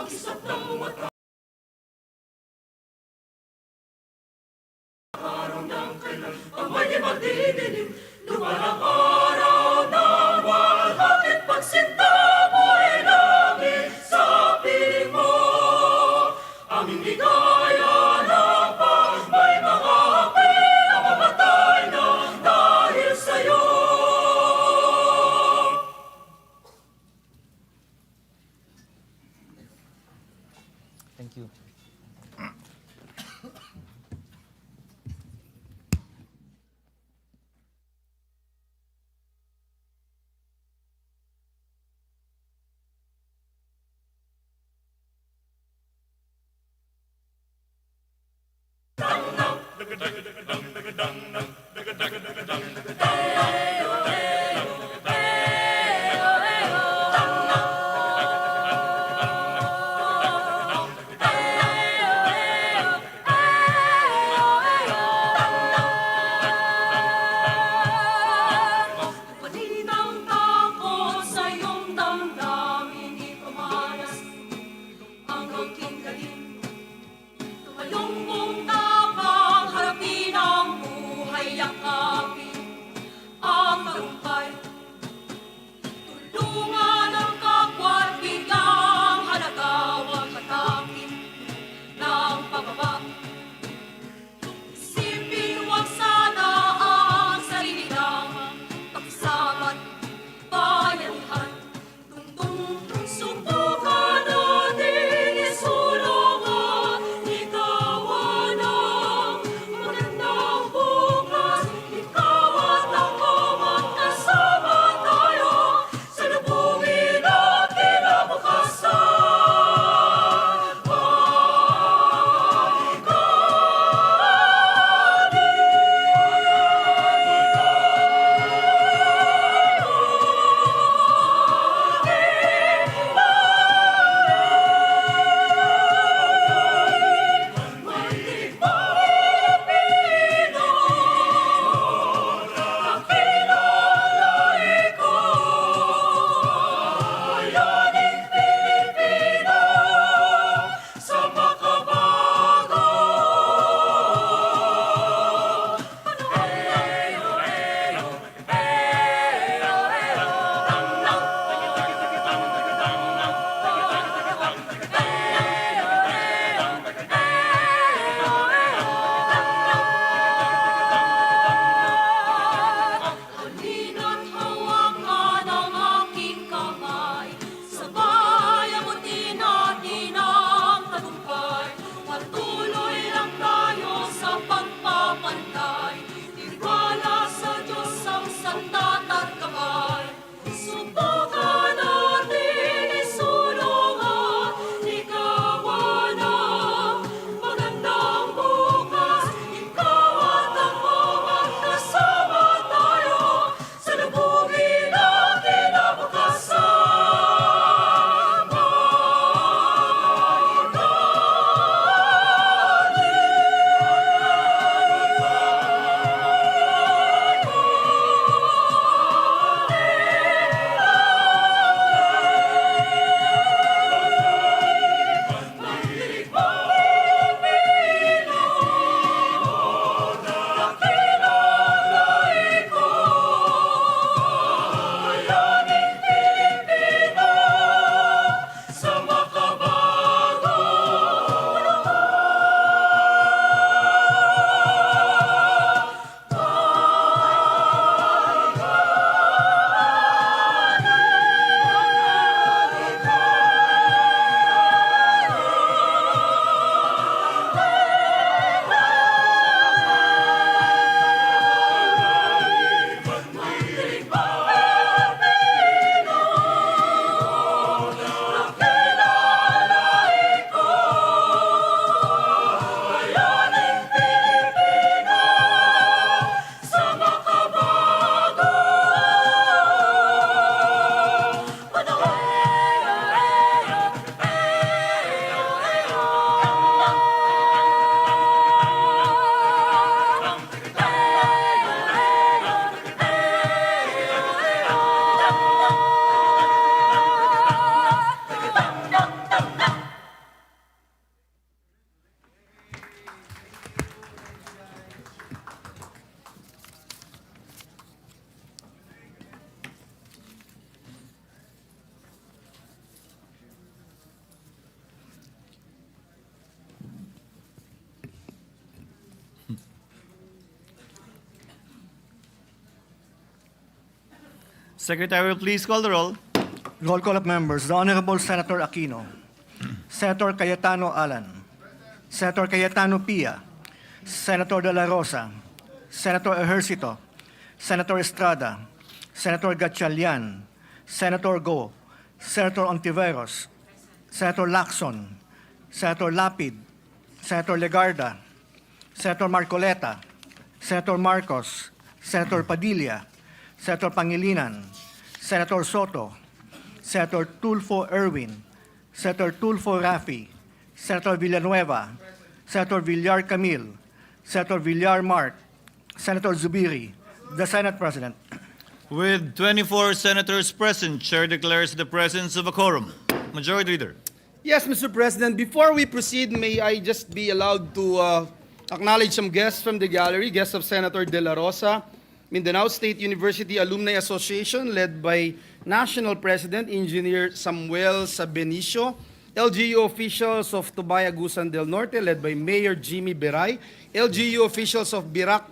Pag-isap ng mata, araw ng kailan ang may magdidilim, dumalang araw ng walhati, pagsinta mo'y langit sa piling mo, aming ligaya ng pag may mga api na mamatay ng dahil sa'yo. Thank you. Secretary, please call the roll. Roll call of members. The Honorable Senator Aquino. Senator Cayetano Alan. Senator Cayetano Pia. Senator De La Rosa. Senator Ejercito. Senator Estrada. Senator Gatchalian. Senator Go. Senator Ontiveros. Senator Lacson. Senator Lapid. Senator Legarda. Senator Marcoleta. Senator Marcos. Senator Padilla. Senator Pangilinan. Senator Soto. Senator Tulfo Erwin. Senator Tulfo Rafi. Senator Villanueva. Senator Villar Camille. Senator Villar Mark. Senator Zubiri. The Senate President. With 24 senators present, Chair declares the presence of a quorum. Majority Leader. Yes, Mr. President. Before we proceed, may I just be allowed to acknowledge some guests from the gallery, guests of Senator De La Rosa, Mindanao State University Alumni Association, led by National President Engineer Samuel Sabenicio, LGU officials of Tubay Agusan del Norte, led by Mayor Jimmy Beray, LGU officials of Birac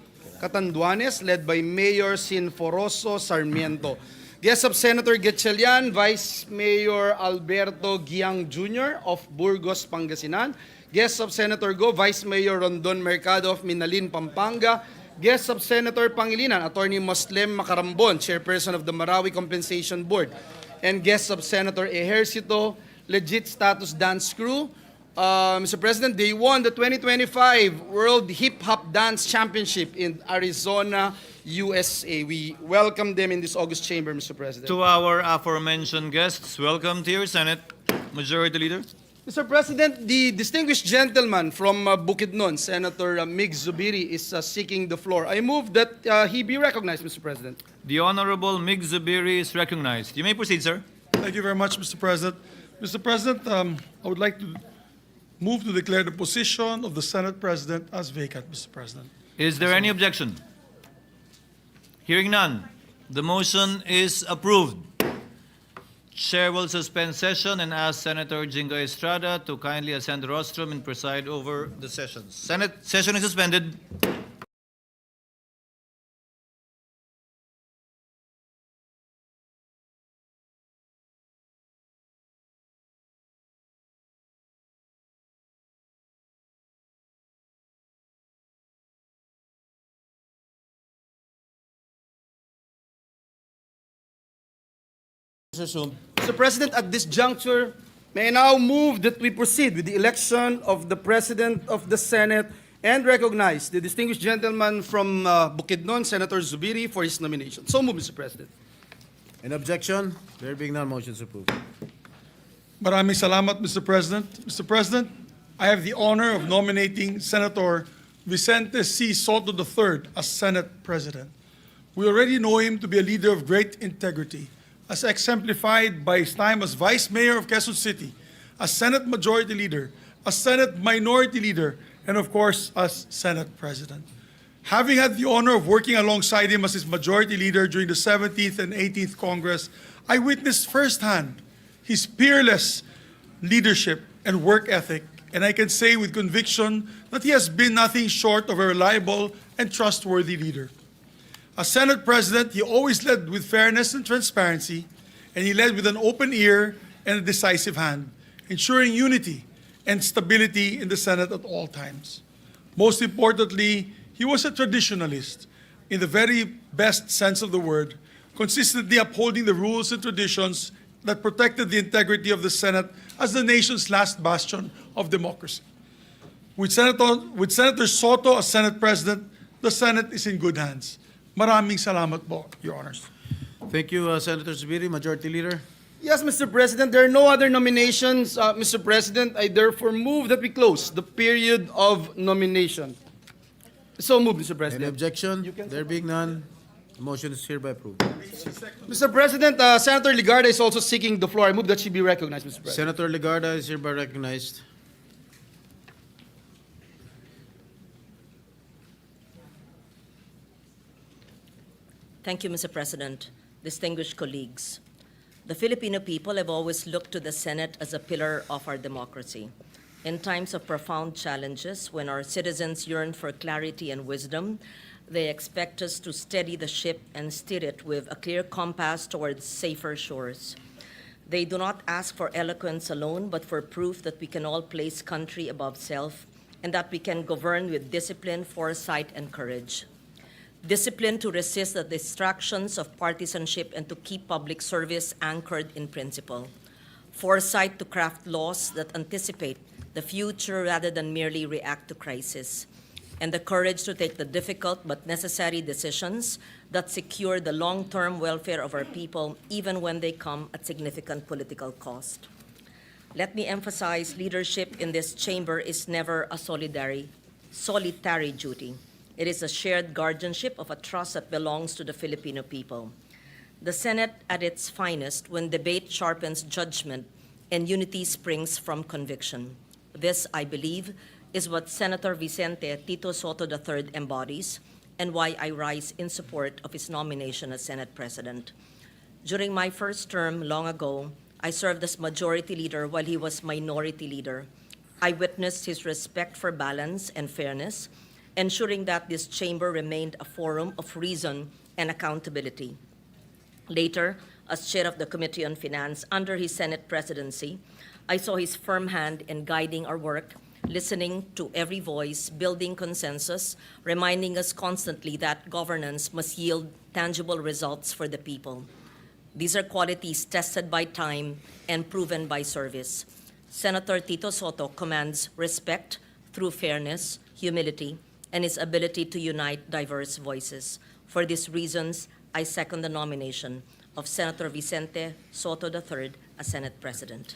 Catanduanes, led by Mayor Sinforoso Sarmiento. Guests of Senator Gatchalian, Vice Mayor Alberto Giang Jr. of Burgos, Pangasinan. Guests of Senator Go, Vice Mayor Rondon Mercado of Minalin, Pampanga. Guests of Senator Pangilinan, Attorney Moslem Macarambon, Chairperson of the Marawi Compensation Board. And guests of Senator Ejercito, Legit Status Dance Crew. Mr. President, they won the 2025 World Hip Hop Dance Championship in Arizona, USA. We welcome them in this August chamber, Mr. President. To our aforementioned guests, welcome to your Senate. Majority Leader. Mr. President, the distinguished gentleman from Bukidnon, Senator Mig Zubiri, is seeking the floor. I move that he be recognized, Mr. President. The Honorable Mig Zubiri is recognized. You may proceed, sir. Thank you very much, Mr. President. Mr. President, I would like to move to declare the position of the Senate President as vacant, Mr. President. Is there any objection? Hearing none, the motion is approved. Chair will suspend session and ask Senator Jingo Estrada to kindly ascend the rostrum and preside over the session. Senate session is suspended. Mr. President, at this juncture, may I now move that we proceed with the election of the President of the Senate and recognize the distinguished gentleman from Bukidnon, Senator Zubiri, for his nomination. So move, Mr. President. An objection? There being none, motion is approved. Maraming salamat, Mr. President. Mr. President, I have the honor of nominating Senator Vicente C. Soto III as Senate President. We already know him to be a leader of great integrity, as exemplified by his time as Vice Mayor of Quezon City, as Senate Majority Leader, as Senate Minority Leader, and of course, as Senate President. Having had the honor of working alongside him as his Majority Leader during the 17th and 18th Congress, I witnessed firsthand his peerless leadership and work ethic, and I can say with conviction that he has been nothing short of a reliable and trustworthy leader. As Senate President, he always led with fairness and transparency, and he led with an open ear and a decisive hand, ensuring unity and stability in the Senate at all times. Most importantly, he was a traditionalist in the very best sense of the word, consistently upholding the rules and traditions that protected the integrity of the Senate as the nation's last bastion of democracy. With Senator Soto as Senate President, the Senate is in good hands. Maraming salamat po, Your Honors. Thank you, Senator Zubiri, Majority Leader. Yes, Mr. President, there are no other nominations. Mr. President, I therefore move that we close the period of nomination. So move, Mr. Any President. objection? There being none, the motion is hereby approved. Mr. President, Senator Legarda is also seeking the floor. I move that she be recognized, Mr. President. Senator Legarda is hereby recognized. Thank you, Mr. President. Distinguished colleagues, the Filipino people have always looked to the Senate as a pillar of our democracy. In times of profound challenges, when our citizens yearn for clarity and wisdom, They expect us to steady the ship and steer it with a clear compass towards safer shores. They do not ask for eloquence alone, but for proof that we can all place country above self and that we can govern with discipline, foresight, and courage. Discipline to resist the distractions of partisanship and to keep public service anchored in principle. Foresight to craft laws that anticipate the future rather than merely react to crisis. And the courage to take the difficult but necessary decisions that secure the long-term welfare of our people, even when they come at significant political cost. Let me emphasize, leadership in this chamber is never a solitary duty. It is a shared guardianship of a trust that belongs to the Filipino people. The Senate at its finest when debate sharpens judgment and unity springs from conviction. This, I believe, is what Senator Vicente Tito Soto III embodies and why I rise in support of his nomination as Senate President. During my first term long ago, I served as Majority Leader while he was Minority Leader. I witnessed his respect for balance and fairness, ensuring that this chamber remained a forum of reason and accountability. Later, as chair of the Committee on Finance under his Senate presidency, I saw his firm hand in guiding our work, listening to every voice, building consensus, reminding us constantly that governance must yield tangible results for the people. These are qualities tested by time and proven by service. Senator Tito Soto commands respect through fairness, humility, and his ability to unite diverse voices. For these reasons, I second the nomination of Senator Vicente Soto III as Senate President.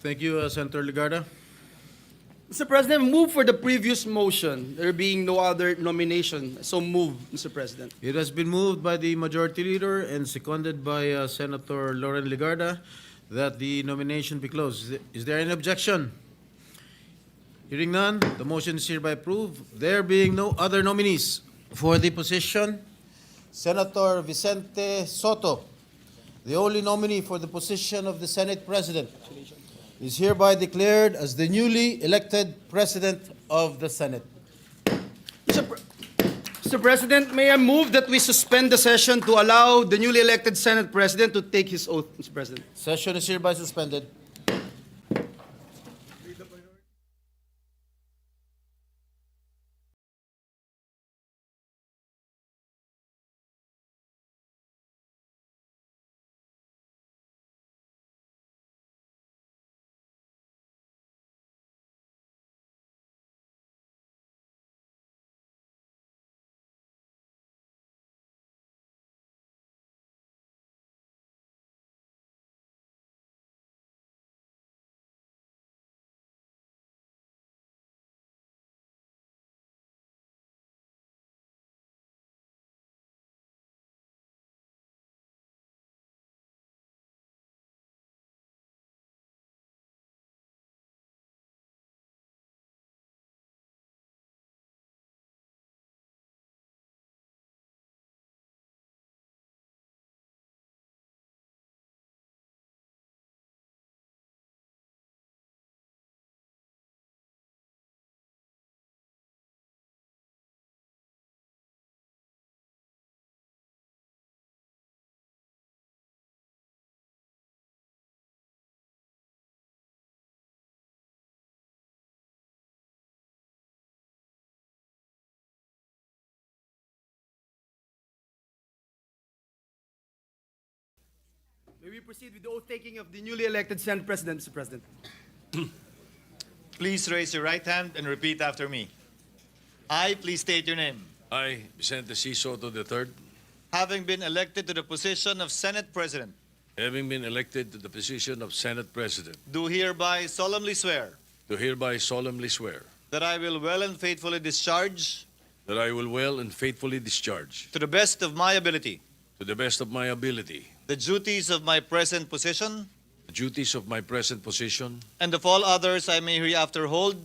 Thank you, Senator Legarda. Mr. President, move for the previous motion, there being no other nomination. So move, Mr. President. It has been moved by the Majority Leader and seconded by Senator Lauren Legarda that the nomination be closed. Is there any objection? Hearing none, the motion is hereby approved. There being no other nominees for the position, Senator Vicente Soto, the only nominee for the position of the Senate President, is hereby declared as the newly elected President of the Senate. Mr. President, may I move that we suspend the session to allow the newly elected Senate President to take his oath, Mr. President. Session is hereby suspended. May we proceed with the oath taking of the newly elected Senate President, Mr. President. Please raise your right hand and repeat after me. I, please state your name. I, Vicente C. Soto III, Having been elected to the position of Senate President, having been elected to the position of Senate President, do hereby solemnly swear do hereby solemnly swear that I will well and faithfully discharge, that I will well and faithfully discharge, to the best of my ability, to the best of my ability, the duties of my present position the duties of my present position, and of all others I may hereafter hold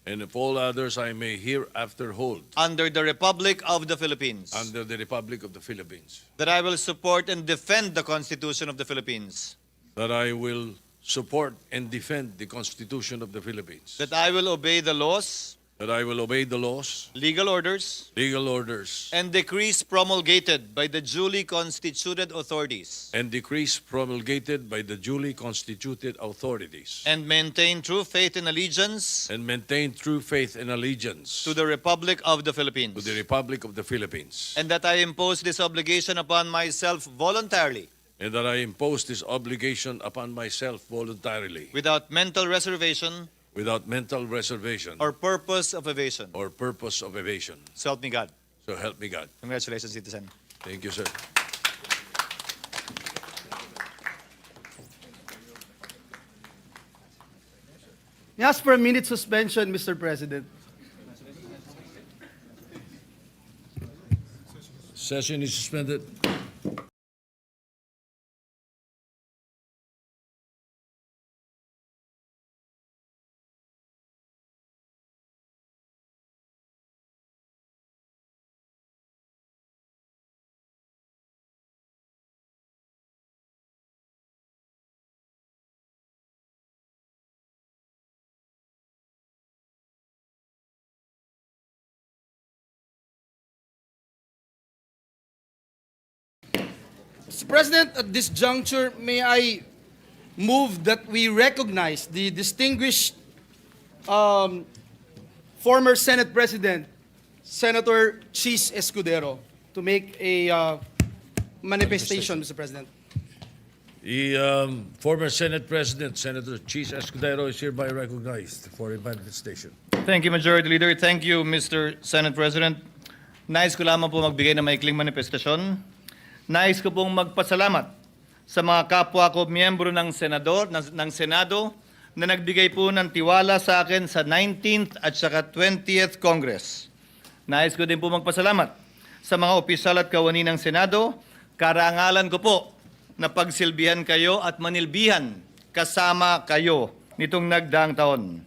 and of all others I may hereafter hold under the Republic of the Philippines. under the Republic of the Philippines, That I will support and defend the Constitution of the Philippines. that I will support and defend the Constitution of the Philippines, That I will obey the laws that I will obey the laws, legal orders, legal orders, and decrees promulgated by the duly constituted authorities, and decrees promulgated by the duly constituted authorities, and maintain true faith and allegiance and maintain true faith and allegiance to the Republic of the Philippines, to the Republic of the Philippines, and that I impose this obligation upon myself voluntarily, and that I impose this obligation upon myself voluntarily, without mental reservation without mental reservation or purpose of evasion. or purpose of evasion. So help me God. So help me God. Congratulations, citizen. Thank you, sir. May I ask for a minute suspension, Mr. President. Session is suspended. Mr. President, at this juncture, may I move that we recognize the distinguished former Senate President, Senator Chiz Escudero, to make a manifestation, Mr. President. The former Senate President, Senator Chiz Escudero, is hereby recognized for a manifestation. Thank you, Majority Leader. Thank you, Mr. Senate President. Nais ko lamang po magbigay ng maikling manifestasyon. Nais ko pong magpasalamat sa mga kapwa ko miyembro ng Senado na nagbigay po ng tiwala sa akin sa 19th at saka 20th Congress. Nais ko din po magpasalamat sa mga opisyal at kawani ng Senado. Karangalan ko po na pagsilbihan kayo at manilbihan kasama kayo nitong nagdaang taon.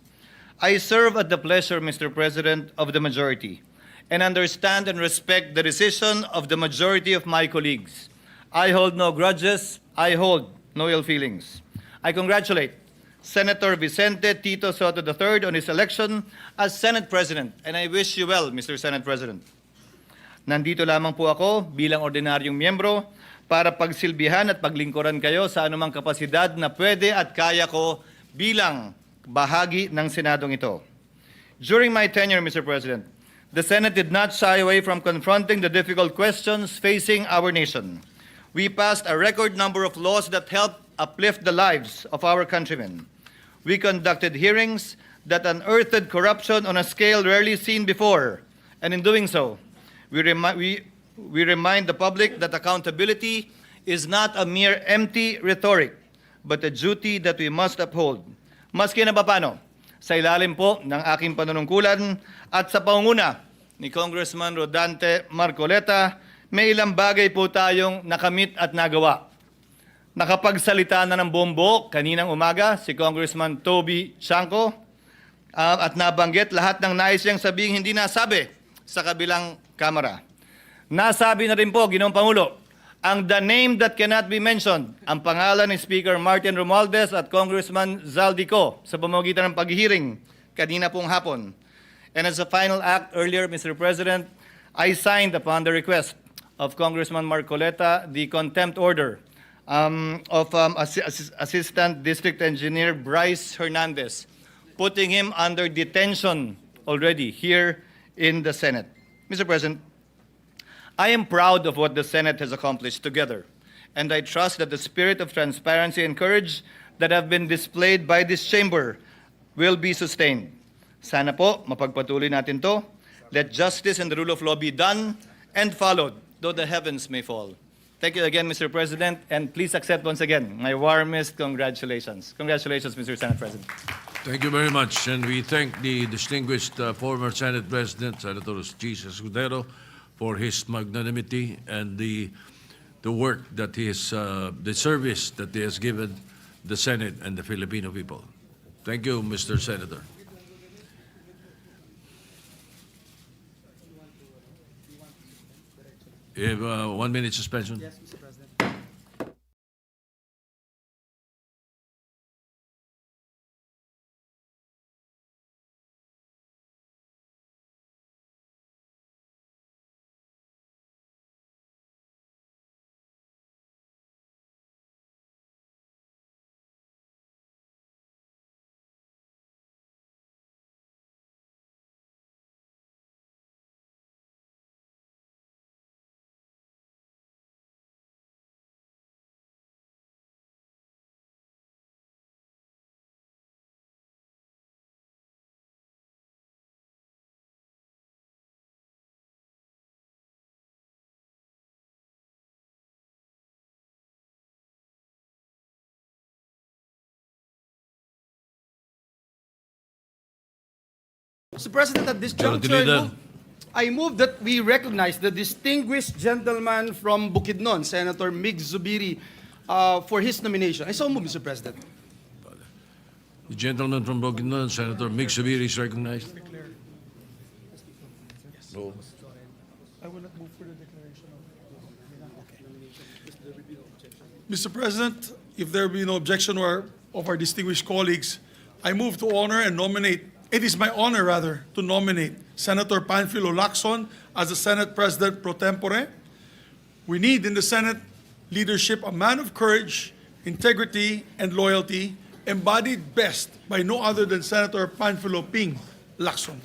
I serve at the pleasure, Mr. President, of the majority and understand and respect the decision of the majority of my colleagues. I hold no grudges. I hold no ill feelings. I congratulate Senator Vicente Tito Soto III on his election as Senate President, and I wish you well, Mr. Senate President. Nandito lamang po ako bilang ordinaryong miyembro para pagsilbihan at paglingkuran kayo sa anumang kapasidad na pwede at kaya ko bilang bahagi ng Senadong ito. During my tenure, Mr. President, the Senate did not shy away from confronting the difficult questions facing our nation. We passed a record number of laws that helped uplift the lives of our countrymen. We conducted hearings that unearthed corruption on a scale rarely seen before, and in doing so, we remind the public that accountability is not a mere empty rhetoric, but a duty that we must uphold. Maski na papano, sa ilalim po ng aking panunungkulan at sa pangunguna ni Congressman Rodante Marcoleta, may ilang bagay po tayong nakamit at nagawa. Nakapagsalita na ng bombo kaninang umaga si Congressman Toby Chanco at nabanggit lahat ng nais niyang sabihing hindi nasabi sa kabilang kamera. Nasabi na rin po, Ginoong Pangulo, ang the name that cannot be mentioned, ang pangalan ni Speaker Martin Romualdez at Congressman Zaldico sa pamamagitan ng paghihiring kanina pong hapon. And as a final act earlier, Mr. President, I signed upon the request of Congressman Marcoleta the contempt order of Assistant District Engineer Bryce Hernandez, putting him under detention already here in the Senate. Mr. President, I am proud of what the Senate has accomplished together, and I trust that the spirit of transparency and courage that have been displayed by this chamber will be sustained. Sana po, mapagpatuloy natin to. Let justice and the rule of law be done and followed, though the heavens may fall. Thank you again, Mr. President, and please accept once again my warmest congratulations. Congratulations, Mr. Senate President. Thank you very much, and we thank the distinguished former Senate President, Senator Chiz Escudero, for his magnanimity and the work that he has, the service that he has given the Senate and the Filipino people. Thank you, Mr. Senator. You have a 1 minute suspension? Yes, Mr. President. Mr. President, at this Majority juncture, Leader. I move that we recognize the distinguished gentleman from Bukidnon, Senator Mig Zubiri, for his nomination. I so move, Mr. President. The gentleman from Bukidnon, Senator Mig Zubiri, is recognized. No. I will not move for the declaration of... Mr. President, if there be no objection of our distinguished colleagues, I move to honor and nominate, it is my honor rather, to nominate Senator Panfilo Lacson as the Senate President Pro-Tempore. We need in the Senate leadership a man of courage, integrity, and loyalty, embodied best by no other than Senator Panfilo Ping Lacson.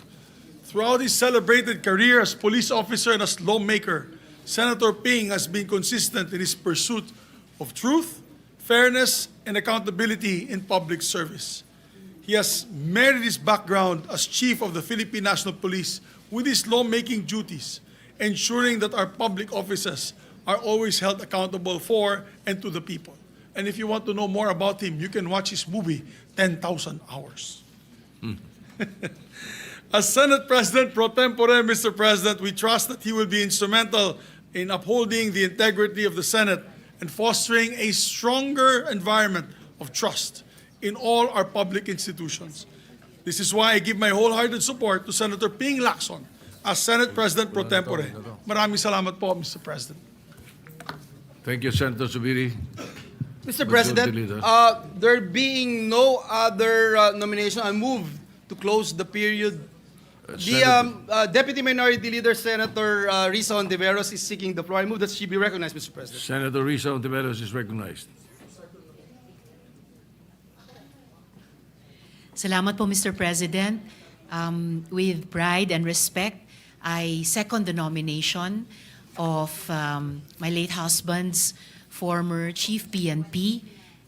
Throughout his celebrated career as police officer and as lawmaker, Senator Ping has been consistent in his pursuit of truth, fairness, and accountability in public service. He has married his background as Chief of the Philippine National Police with his lawmaking duties, ensuring that our public offices are always held accountable for and to the people. And if you want to know more about him, you can watch his movie, 10,000 Hours. As Senate President Pro Tempore, Mr. President, we trust that he will be instrumental in upholding the integrity of the Senate and fostering a stronger environment of trust in all our public institutions. This is why I give my wholehearted support to Senator Ping Lacson as Senate President Pro Tempore. Maraming salamat po, Mr. President. Thank you, Senator Zubiri. Mr. Majority President, Leader. there being no other nomination, I move to close the period. The Deputy Minority Leader, Senator Risa Ontiveros, is seeking the floor. I move that she be recognized, Mr. President. Senator Risa Ontiveros is recognized. Salamat po, Mr. President. With pride and respect, I second the nomination of my late husband's former Chief PNP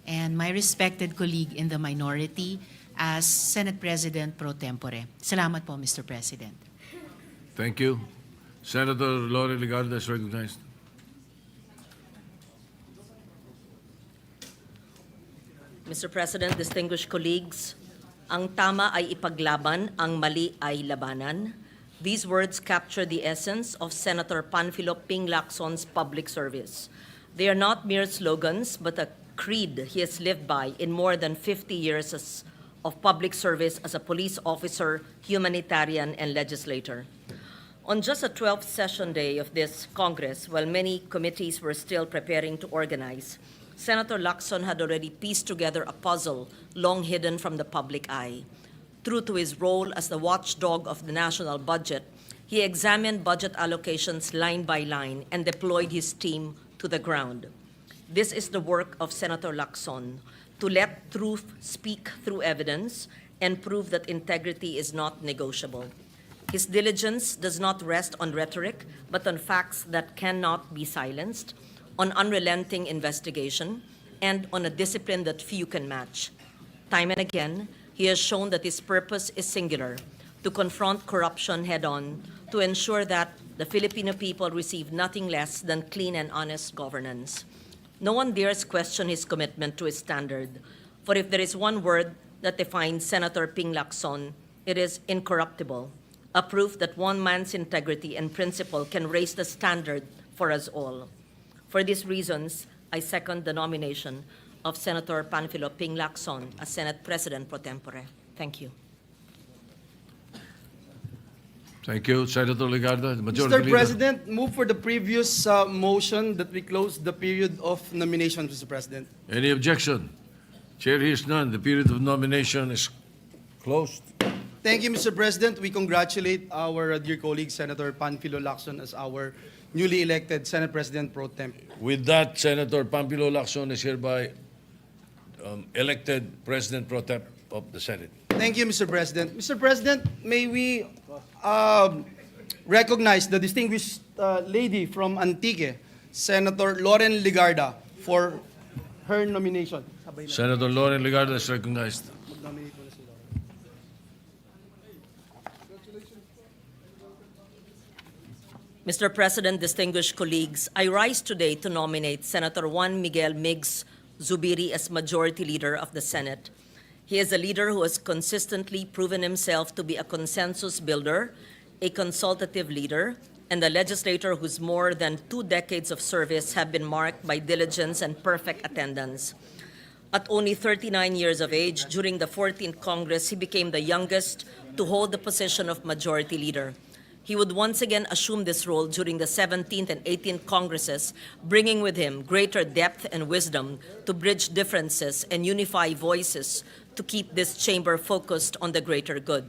and my respected colleague in the minority as Senate President Pro Tempore. Salamat po, Mr. President. Thank you. Senator Lori Ligarda is recognized. Mr. President, distinguished colleagues, ang tama ay ipaglaban, ang mali ay labanan. These words capture the essence of Senator Panfilo Ping Lacson's public service. They are not mere slogans, but a creed he has lived by in more than 50 years of public service as a police officer, humanitarian, and legislator. On just the 12th session day of this Congress, while many committees were still preparing to organize, Senator Lacson had already pieced together a puzzle long hidden from the public eye. True to his role as the watchdog of the national budget, he examined budget allocations line by line and deployed his team to the ground. This is the work of Senator Lacson, to let truth speak through evidence and prove that integrity is not negotiable. His diligence does not rest on rhetoric, but on facts that cannot be silenced, on unrelenting investigation, and on a discipline that few can match. Time and again, he has shown that his purpose is singular, to confront corruption head-on, to ensure that the Filipino people receive nothing less than clean and honest governance. No one dares question his commitment to his standard, for if there is one word that defines Senator Ping Lacson, it is incorruptible, a proof that one man's integrity and principle can raise the standard for us all. For these reasons, I second the nomination of Senator Panfilo Ping Lacson as Senate President Pro Tempore. Thank you. Thank you, Senator Ligarda. The Majority Mr. Leader. President, move for the previous motion that we close the period of nomination, Mr. President. Any objection? Chair hears none. The period of nomination is closed. Thank you, Mr. President. We congratulate our dear colleague, Senator Panfilo Lacson, as our newly elected Senate President Pro Tem. With that, Senator Panfilo Lacson is hereby elected President Pro Tem of the Senate. Thank you, Mr. President. Mr. President, may we recognize the distinguished lady from Antique, Senator Loren Ligarda, for her nomination. Senator Loren Ligarda is recognized. Mr. President, distinguished colleagues, I rise today to nominate Senator Juan Miguel Migs Zubiri as Majority Leader of the Senate. He is a leader who has consistently proven himself to be a consensus builder, a consultative leader, and a legislator whose more than 2 decades of service have been marked by diligence and perfect attendance. At only 39 years of age, during the 14th Congress, he became the youngest to hold the position of Majority Leader. He would once again assume this role during the 17th and 18th Congresses, bringing with him greater depth and wisdom to bridge differences and unify voices to keep this chamber focused on the greater good.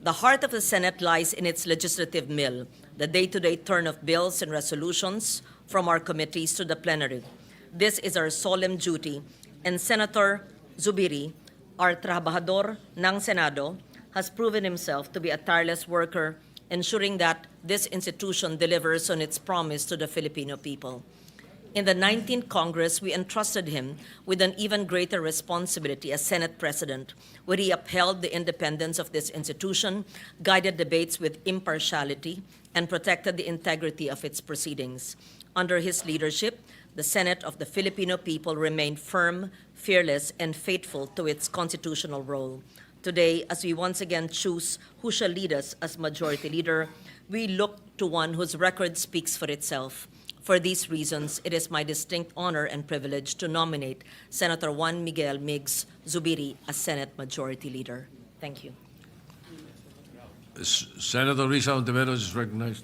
The heart of the Senate lies in its legislative mill, the day-to-day turn of bills and resolutions from our committees to the plenary. This is our solemn duty, and Senator Zubiri, our trabajador ng Senado, has proven himself to be a tireless worker, ensuring that this institution delivers on its promise to the Filipino people. In the 19th Congress, we entrusted him with an even greater responsibility as Senate President, where he upheld the independence of this institution, guided debates with impartiality, and protected the integrity of its proceedings. Under his leadership, the Senate of the Filipino people remained firm, fearless, and faithful to its constitutional role. Today, as we once again choose who shall lead us as Majority Leader, we look to one whose record speaks for itself. For these reasons, it is my distinct honor and privilege to nominate Senator Juan Miguel Migs Zubiri as Senate Majority Leader. Thank you. Senator Risa Ontiveros is recognized.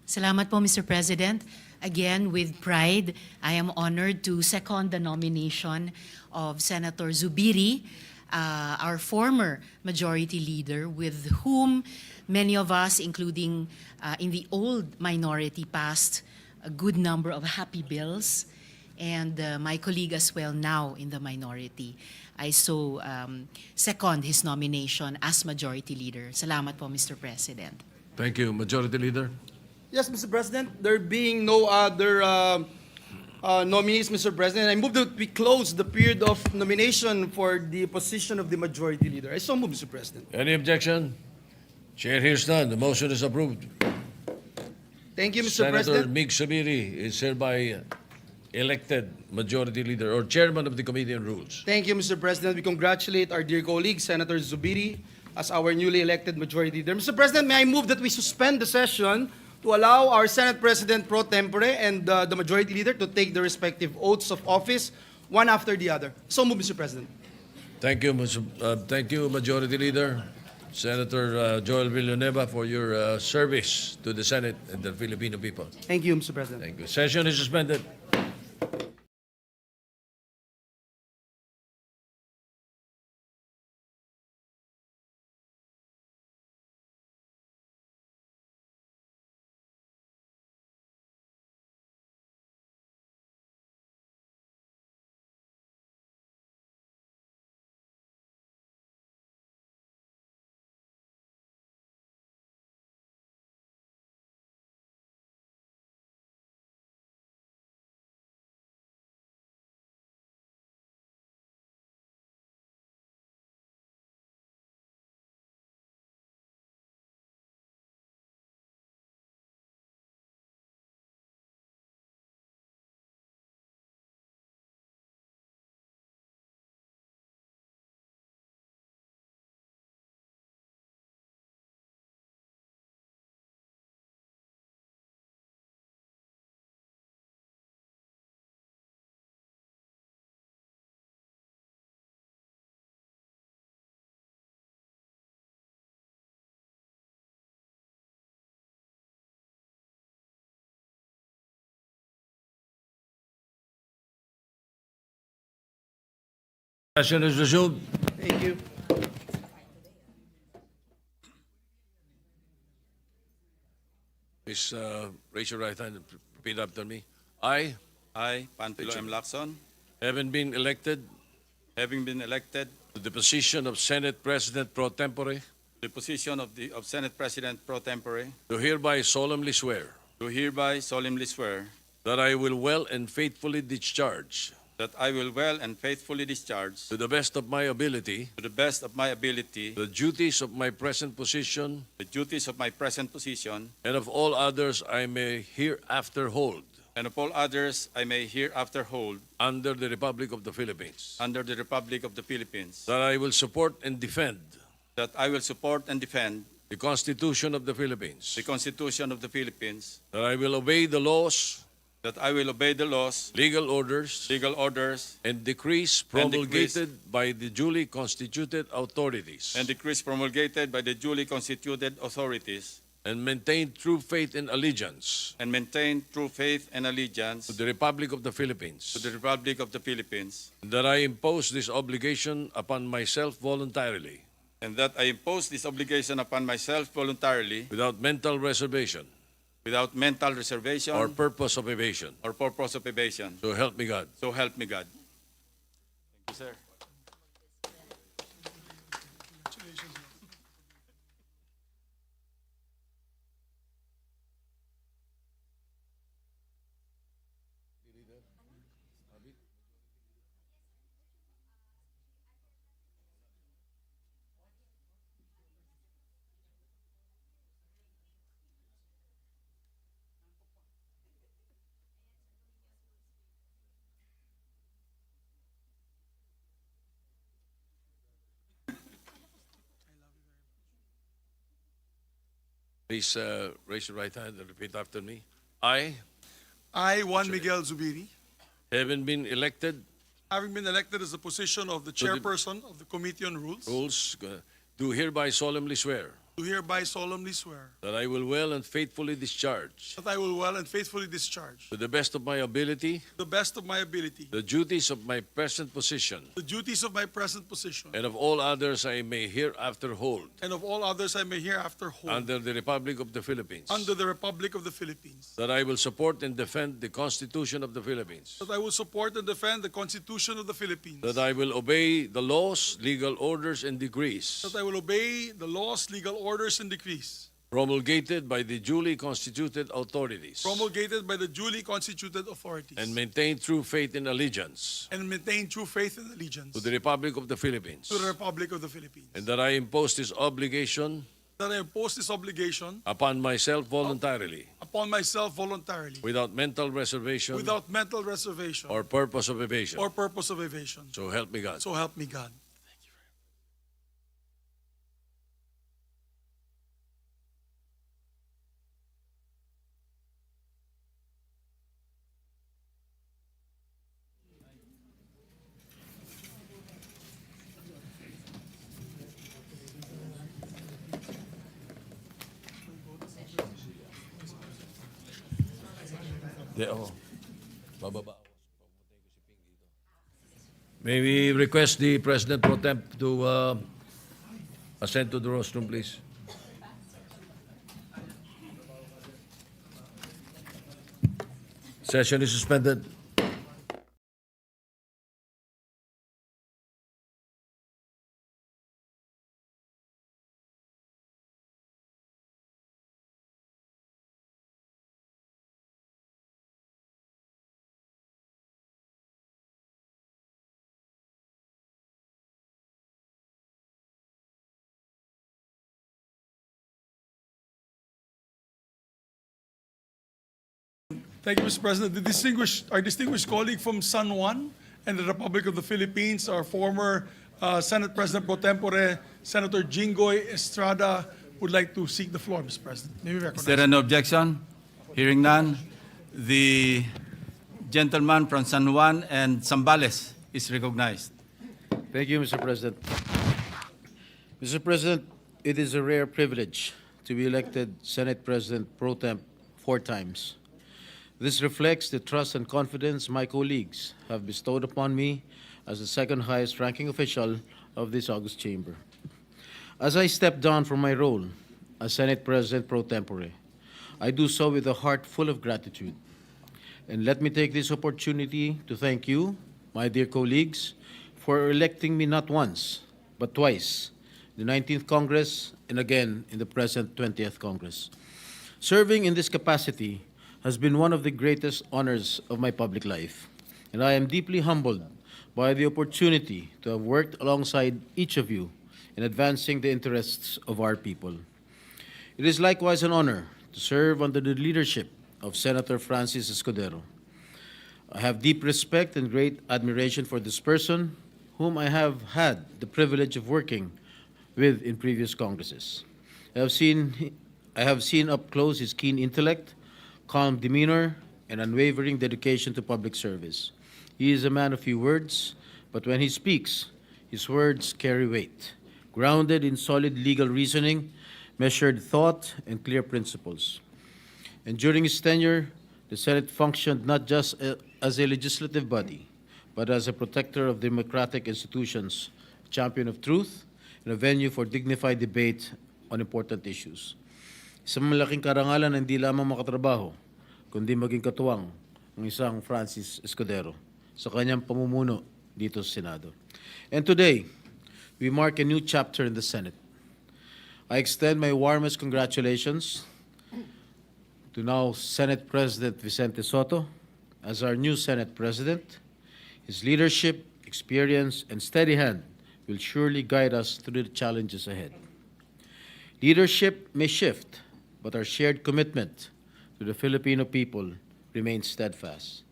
Salamat po, Mr. President. Again, with pride, I am honored to second the nomination of Senator Zubiri, our former Majority Leader, with whom many of us, including in the old minority, passed a good number of happy bills, and my colleague as well now in the minority. I so second his nomination as Majority Leader. Salamat po, Mr. President. Thank you. Majority Leader. Yes, Mr. President, there being no other nominees, Mr. President, I move that we close the period of nomination for the position of the Majority Leader. I so move, Mr. President. Any objection? Chair hears none. The motion is approved. Thank you, Mr. Senator President. Mig Subiri is hereby elected Majority Leader or Chairman of the Committee on Rules. Thank you, Mr. President. We congratulate our dear colleague, Senator Zubiri, as our newly elected Majority Leader. Mr. President, may I move that we suspend the session to allow our Senate President Pro-Tempore and the Majority Leader to take the respective oaths of office, one after the other. So move, Mr. President. Thank you, thank you, Majority Leader. Senator Joel Villanueva, for your service to the Senate and the Filipino people. Thank you, Mr. President. Thank you. Session is suspended. Session is resumed. Thank you. Please raise your right hand and repeat after me. I, Panfilo M. Lacson, having been elected having been elected to the position of Senate President Pro-Tempore, to the position of Senate President Pro-Tempore, do hereby solemnly swear do hereby solemnly swear that I will well and faithfully discharge, that I will well and faithfully discharge, to the best of my ability, to the best of my ability, the duties of my present position the duties of my present position and of all others I may hereafter hold, and of all others I may hereafter hold under the Republic of the Philippines, under the Republic of the Philippines, that I will support and defend that I will support and defend the Constitution of the Philippines, the Constitution of the Philippines, that I will obey the laws, that I will obey the laws, legal orders, and and decrees promulgated by the duly constituted authorities, decrees promulgated by the duly constituted authorities, and maintain true faith and allegiance and maintain true faith and allegiance to the Republic of the Philippines, to the Republic of the Philippines, that I impose this obligation upon myself voluntarily, and that I impose this obligation upon myself voluntarily without mental reservation without mental reservation or purpose of evasion. or purpose of evasion. So help me God. So help me God. Thank you, sir. Please raise your right hand and repeat after me. I, I, Juan Miguel Zubiri, having been elected, having been elected as the position of the To the- chairperson of the Committee on rules, do hereby solemnly swear do hereby solemnly swear that I will well and faithfully discharge, that I will well and faithfully discharge, to the best of my ability, to the best of my ability, the duties of my present position, the duties of my present position, and of all others I may hereafter hold, and of all others I may hereafter hold, under the Republic of the Philippines. under the Republic of the Philippines. That I will support and defend the Constitution of the Philippines. That I will support and defend the Constitution of the Philippines. That I will obey the laws, legal orders, and decrees That I will obey the laws, legal orders, and decrees promulgated by the duly constituted authorities, promulgated by the duly constituted authorities, and maintain true faith and allegiance and maintain true faith and allegiance to the Republic of the Philippines. to the Republic of the Philippines. And that I impose this obligation That I impose this obligation upon myself voluntarily, upon myself voluntarily, without mental reservation without mental reservation or purpose of evasion. or purpose of evasion. So help me God. So help me God. Bababa. May we request the President Pro-Temp to ascend to the rostrum, please. Session is suspended. Thank you, Mr. President. Our distinguished colleague from San Juan and the Republic of the Philippines, our former Senate President Pro-Tempore, Senator Jinggoy Estrada, would like to seek the floor, Mr. President. May we Is recognize there an objection? Hearing none, the gentleman from San Juan and Zambales is recognized. Thank you, Mr. President. Mr. President, it is a rare privilege to be elected Senate President Pro Temp 4 times. This reflects the trust and confidence my colleagues have bestowed upon me as the second highest ranking official of this august chamber. As I step down from my role as Senate President Pro Tempore, I do so with a heart full of gratitude. And let me take this opportunity to thank you, my dear colleagues, for electing me not once, but twice, the 19th Congress and again in the present 20th Congress. Serving in this capacity has been one of the greatest honors of my public life, and I am deeply humbled by the opportunity to have worked alongside each of you in advancing the interests of our people. It is likewise an honor to serve under the leadership of Senator Francis Escudero. I have deep respect and great admiration for this person, whom I have had the privilege of working with in previous Congresses. I have seen up close his keen intellect, calm demeanor, and unwavering dedication to public service. He is a man of few words, but when he speaks, his words carry weight, grounded in solid legal reasoning, measured thought, and clear principles. And during his tenure, the Senate functioned not just as a legislative body, but as a protector of democratic institutions, champion of truth, and a venue for dignified debate on important issues. Isang malaking karangalan na hindi lamang makatrabaho, kundi maging katuwang ng isang Francis Escudero sa kanyang pamumuno dito sa Senado. And today, we mark a new chapter in the Senate. I extend my warmest congratulations to now Senate President Vicente Soto as our new Senate President. His leadership, experience, and steady hand will surely guide us through the challenges ahead. Leadership may shift, but our shared commitment to the Filipino people remains steadfast.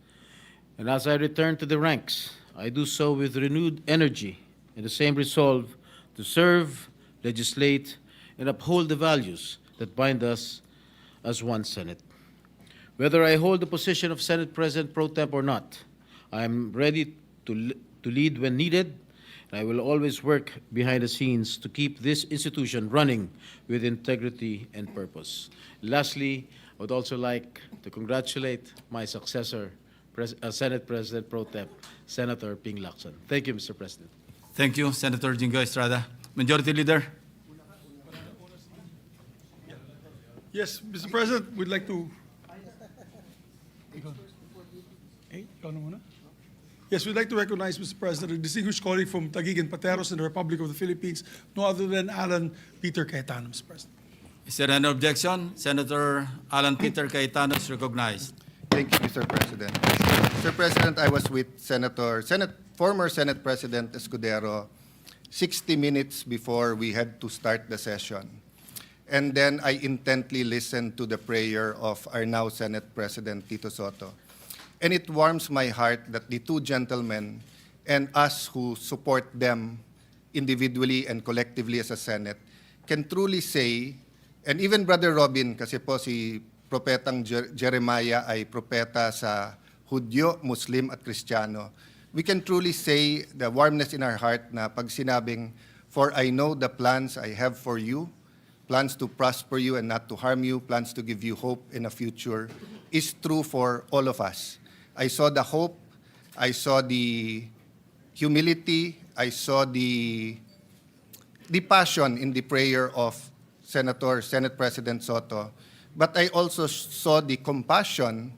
And as I return to the ranks, I do so with renewed energy and the same resolve to serve, legislate, and uphold the values that bind us as one Senate. Whether I hold the position of Senate President Pro-Tempore or not, I am ready to lead when needed, and I will always work behind the scenes to keep this institution running with integrity and purpose. Lastly, I would also like to congratulate my successor, Senate President Pro-Temp, Senator Ping Lacson. Thank you, Mr. President. Thank you, Senator Jingo Estrada. Majority Leader. Yes, Mr. President, we'd like to... Yes, we'd like to recognize, Mr. President, a distinguished colleague from Taguig and Pateros in the Republic of the Philippines, no other than Alan Peter Cayetano, Mr. President. Is there any objection? Senator Alan Peter Cayetano is recognized. Thank you, Mr. President. Mr. President, I was with former Senate President Escudero 60 minutes before we had to start the session. And then I intently listened to the prayer of our now Senate President, Tito Soto. And it warms my heart that the two gentlemen and us who support them individually and collectively as a Senate can truly say, and even Brother Robin, kasi po si Propetang Jeremiah ay propeta sa Hudyo, Muslim at Kristiyano, we can truly say the warmness in our heart na pag sinabing, "For I know the plans I have for you, plans to prosper you and not to harm you, plans to give you hope in a future," is true for all of us. I saw the hope, I saw the humility, I saw the passion in the prayer of Senate President Soto, but I also saw the compassion,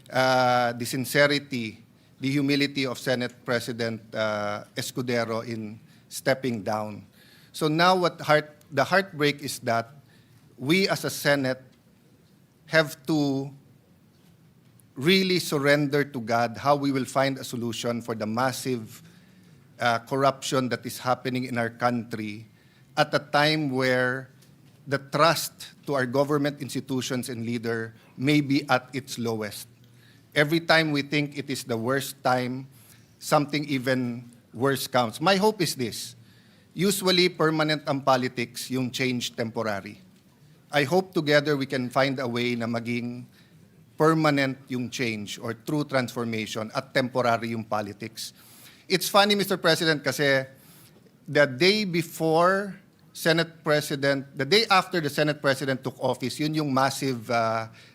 the sincerity, the humility of Senate President Escudero in stepping down. So now the heartbreak is that we as a Senate have to really surrender to God how we will find a solution for the massive corruption that is happening in our country at a time where the trust to our government institutions and leader may be at its lowest. Every time we think it is the worst time, something even worse comes. My hope is this. Usually, permanent ang politics, yung change temporary. I hope together we can find a way na maging permanent yung change or true transformation at temporary yung politics. It's funny, Mr. President, kasi the day after the Senate President took office, yun yung massive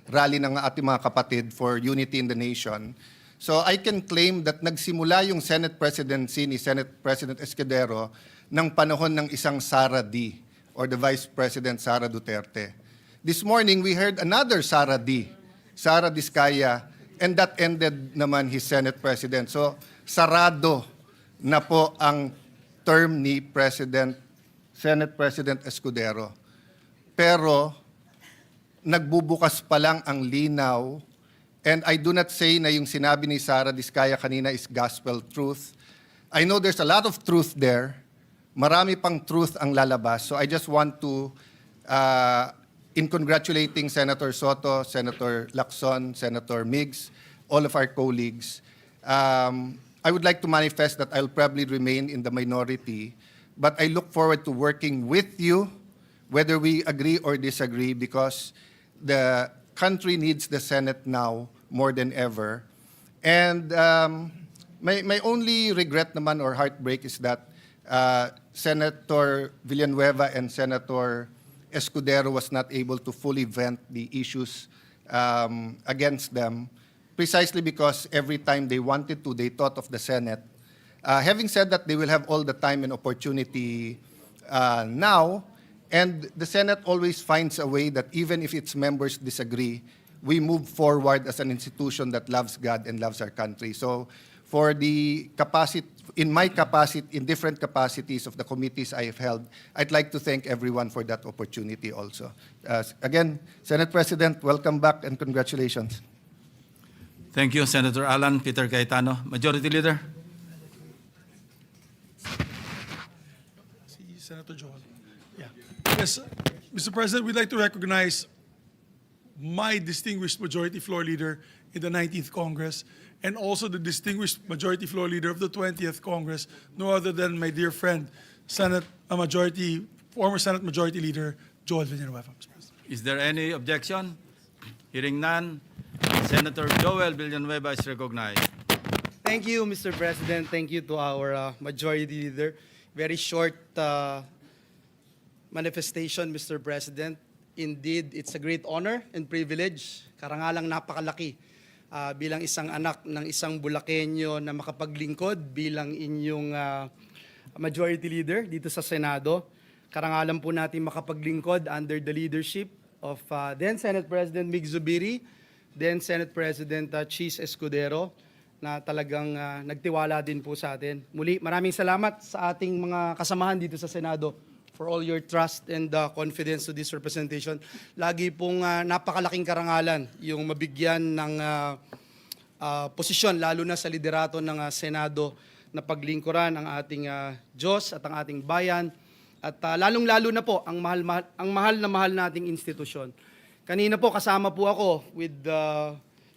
rally ng ating mga kapatid for unity in the nation. So I can claim that nagsimula yung Senate presidency ni Senate President Escudero ng panahon ng isang Sara D. or the Vice President Sara Duterte. This morning, we heard another Sara D., Sara Diskaya, and that ended naman his Senate President. So, sarado na po ang term ni Senate President Escudero. Pero, nagbubukas pa lang ang linaw, and I do not say na yung sinabi ni Sara Diskaya kanina is gospel truth. I know there's a lot of truth there. Marami pang truth ang lalabas. So I just want to in congratulating Senator Soto, Senator Lacson, Senator Migs, all of our colleagues, I would like to manifest that I'll probably remain in the minority, but I look forward to working with you, whether we agree or disagree, because the country needs the Senate now more than ever. And my only regret naman or heartbreak is that Senator Villanueva and Senator Escudero was not able to fully vent the issues against them, precisely because every time they wanted to, they thought of the Senate. Having said that, they will have all the time and opportunity now, and the Senate always finds a way that even if its members disagree, we move forward as an institution that loves God and loves our country. So for the capacity, in my capacity, in different capacities of the committees I have held, I'd like to thank everyone for that opportunity also. Again, Senate President, welcome back and congratulations. Thank you, Senator Alan. Peter Cayetano, Majority Leader. Senator Joel. Yeah. Yes, Mr. President, we'd like to recognize my distinguished Majority Floor Leader in the 19th Congress, and also the distinguished Majority Floor Leader of the 20th Congress, no other than my dear friend, former Senate Majority Leader Joel Villanueva. Mr. President. Is there any objection? Hearing none, Senator Joel Villanueva is recognized. Thank you, Mr. President. Thank you to our Majority Leader. Very short manifestation, Mr. President. Indeed, it's a great honor and privilege, karangalang napakalaki bilang isang anak ng isang Bulakenyo na makapaglingkod bilang inyong Majority Leader dito sa Senado. Karangalan po natin makapaglingkod under the leadership of then Senate President Mig Zubiri, then Senate President Chiz Escudero, na talagang nagtiwala din po sa atin. Muli, maraming salamat sa ating mga kasamahan dito sa Senado for all your trust and confidence to this representation. Lagi pong napakalaking karangalan yung mabigyan ng posisyon, lalo na sa liderato ng Senado, na paglingkuran ang ating Diyos at ang ating bayan, at lalong-lalo na po ang mahal na mahal nating institusyon. Kanina po kasama po ako with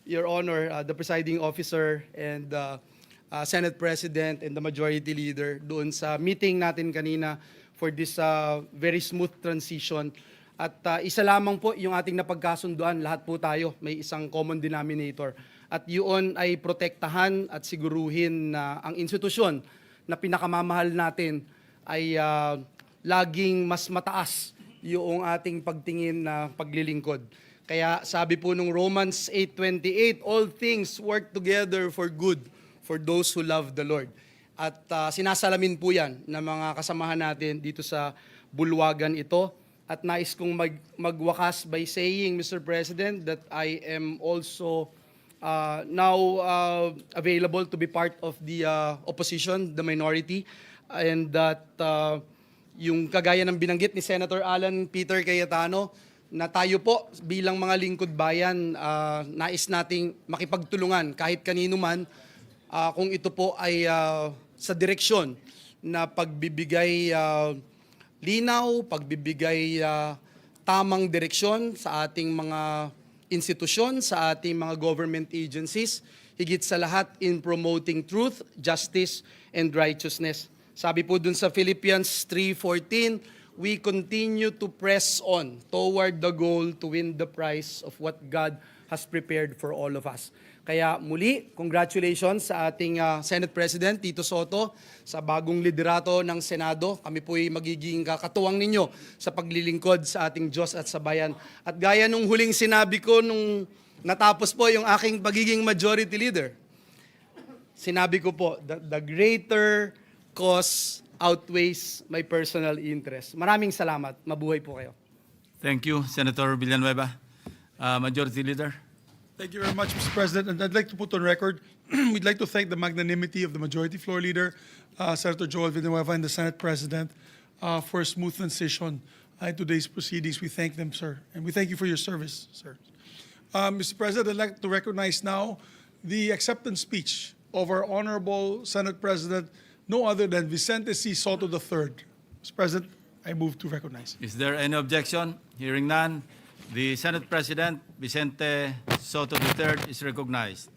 Your Honor, the presiding officer and Senate President and the Majority Leader doon sa meeting natin kanina for this very smooth transition. At isa lamang po yung ating napagkasunduan, lahat po tayo may isang common denominator. At yun ay protektahan at siguruhin na ang institusyon na pinakamamahal natin ay laging mas mataas yung ating pagtingin na paglilingkod. Kaya sabi po nung Romans 8:28, all things work together for good for those who love the Lord. At sinasalamin po yan ng mga kasamahan natin dito sa bulwagan ito. At nais kong magwakas by saying, Mr. President, that I am also now available to be part of the opposition, the minority, and that yung kagaya ng binanggit ni Senator Alan Peter Cayetano, na tayo po bilang mga lingkod bayan, nais nating makipagtulungan kahit kanino man kung ito po ay sa direksyon na pagbibigay linaw, pagbibigay tamang direksyon sa ating mga institusyon, sa ating mga government agencies, higit sa lahat in promoting truth, justice, and righteousness. Sabi po dun sa Philippians 3:14, we continue to press on toward the goal to win the prize of what God has prepared for all of us. Kaya muli, congratulations sa ating Senate President Tito Soto sa bagong liderato ng Senado. Kami po'y magiging kakatuwang ninyo sa paglilingkod sa ating Diyos at sa bayan. At gaya nung huling sinabi ko nung natapos po yung aking pagiging Majority Leader, sinabi ko po, the greater cause outweighs my personal interest. Maraming salamat. Mabuhay po kayo. Thank you, Senator Villanueva. Majority Leader. Thank you very much, Mr. President. And I'd like to put on record, we'd like to thank the magnanimity of the Majority Floor Leader, Senator Joel Villanueva, and the Senate President for a smooth transition in today's proceedings. We thank them, sir. And we thank you for your service, sir. Mr. President, I'd like to recognize now the acceptance speech of our Honorable Senate President, no other than Vicente C. Soto III. Mr. President, I move to recognize. Is there any objection? Hearing none, The Senate President, Vicente Soto III, is recognized.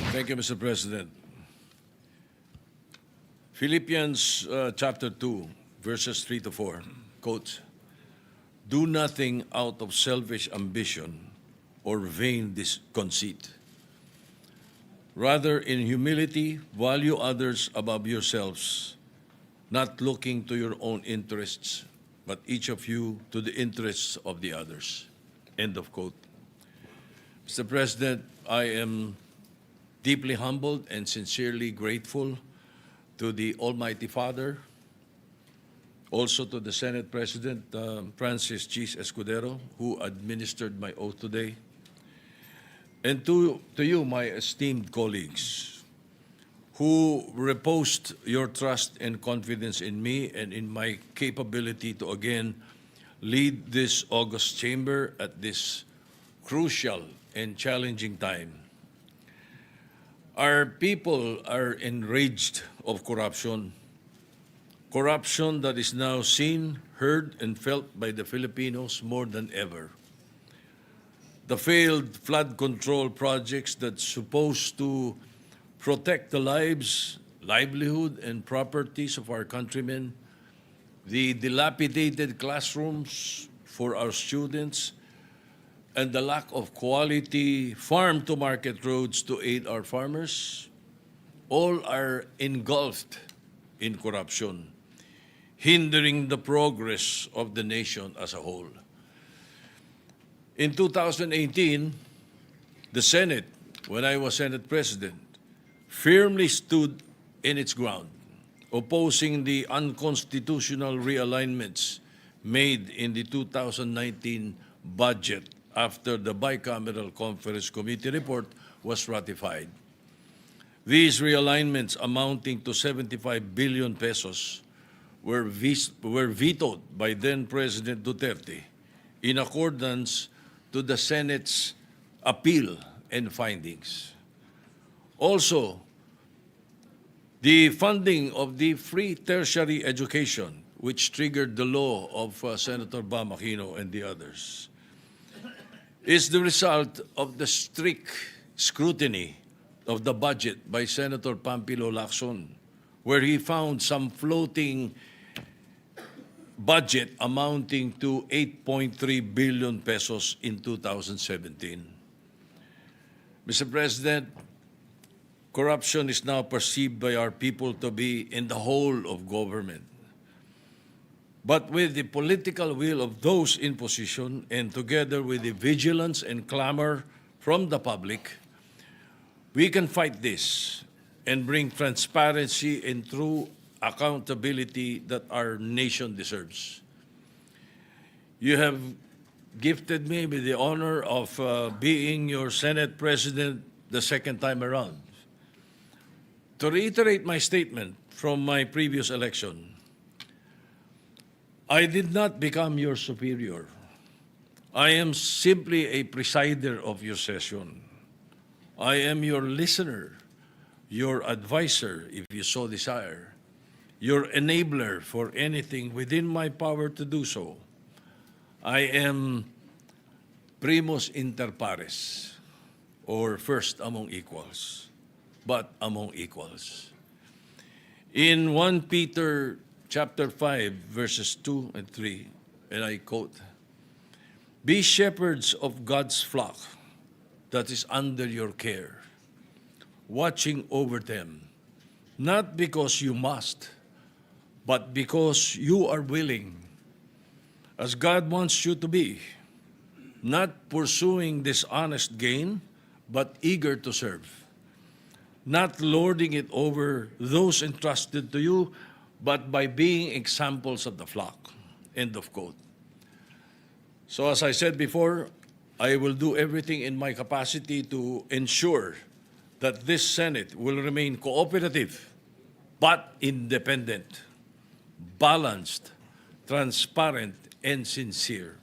Thank you, Mr. President. Philippians chapter 2, verses 3 to 4, quotes, "Do nothing out of selfish ambition or vain conceit. Rather, in humility, value others above yourselves, not looking to your own interests, but each of you to the interests of the others." End of quote. Mr. President, I am deeply humbled and sincerely grateful to the Almighty Father, also to the Senate President, Francis Chiz Escudero, who administered my oath today, and to you, my esteemed colleagues, who reposed your trust and confidence in me and in my capability to again lead this august chamber at this crucial and challenging time. Our people are enraged of corruption that is now seen, heard, and felt by the Filipinos more than ever. The failed flood control projects that's supposed to protect the lives, livelihood, and properties of our countrymen, the dilapidated classrooms for our students, and the lack of quality farm-to-market roads to aid our farmers, all are engulfed in corruption, hindering the progress of the nation as a whole. In 2018, the Senate, when I was Senate President, firmly stood in its ground, opposing the unconstitutional realignments made in the 2019 budget after the Bicameral Conference Committee report was ratified. These realignments, amounting to 75 billion pesos, were vetoed by then-President Duterte in accordance to the Senate's appeal and findings. Also, the funding of the free tertiary education, which triggered the law of Senator Bam Aquino and the others, is the result of the strict scrutiny of the budget by Senator Pampilo Lacson, where he found some floating budget amounting to 8.3 billion pesos in 2017. Mr. President, corruption is now perceived by our people to be in the whole of government. But with the political will of those in position, and together with the vigilance and clamor from the public, we can fight this and bring transparency and true accountability that our nation deserves. You have gifted me with the honor of being your Senate President the second time around. To reiterate my statement from my previous election, I did not become your superior. I am simply a presider of your session. I am your listener, your advisor, if you so desire, your enabler for anything within my power to do so. I am primus inter pares, or first among equals, but among equals. In 1 Peter chapter 5, verses 2 and 3, and I quote, "Be shepherds of God's flock that is under your care, watching over them, not because you must, but because you are willing, as God wants you to be, not pursuing dishonest gain, but eager to serve, not lording it over those entrusted to you, but by being examples of the flock." End of quote. So as I said before, I will do everything in my capacity to ensure that this Senate will remain cooperative, but independent, balanced, transparent, and sincere.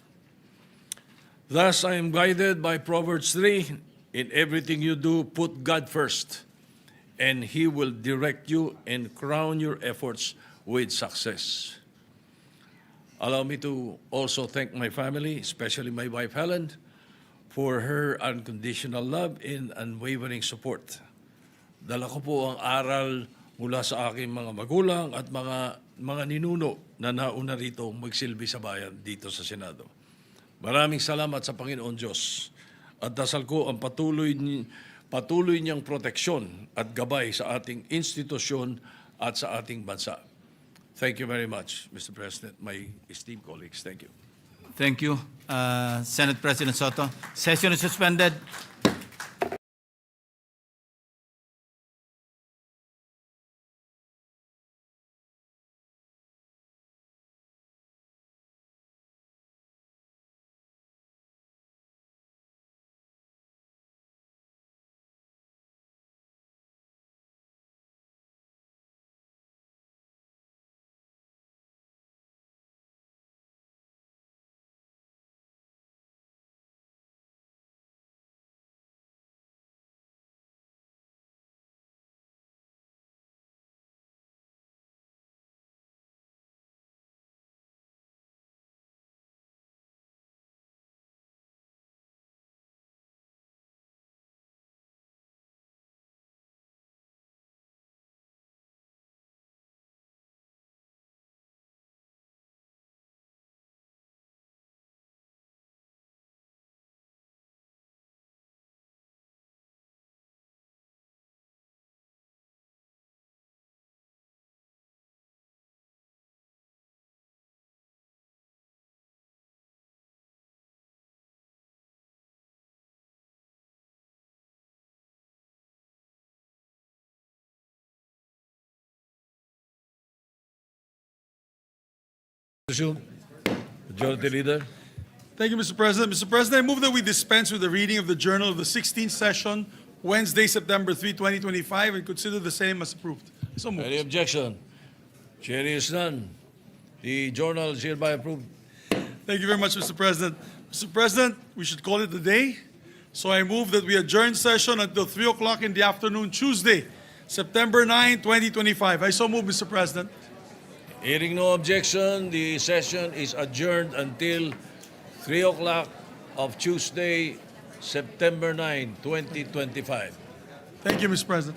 Thus, I am guided by Proverbs 3, "In everything you do, put God first, and He will direct you and crown your efforts with success." Allow me to also thank my family, especially my wife Helen, for her unconditional love and unwavering support. Dala ko po ang aral mula sa aking mga magulang at mga ninuno na nauna rito magsilbi sa bayan dito sa Senado. Maraming salamat sa Panginoon Diyos at dasal ko ang patuloy niyang proteksyon at gabay sa ating institusyon at sa ating bansa. Thank you very much, Mr. President, my esteemed colleagues. Thank you. Thank you, Senate President Soto. Session is suspended. Majority Leader. Thank you, Mr. President. Mr. President, I move that we dispense with the reading of the Journal of the 16th session, Wednesday, September 3, 2025, and consider the same as approved. So moved. Any objection? Chair is none. The journal is hereby approved. Thank you very much, Mr. President. Mr. President, we should call it a day. So I move that we adjourn session until 3 o'clock in the afternoon, Tuesday, September 9, 2025. I so move, Mr. President. Hearing no objection, the session is adjourned until 3 o'clock of Tuesday, September 9, 2025. Thank you, Mr. President.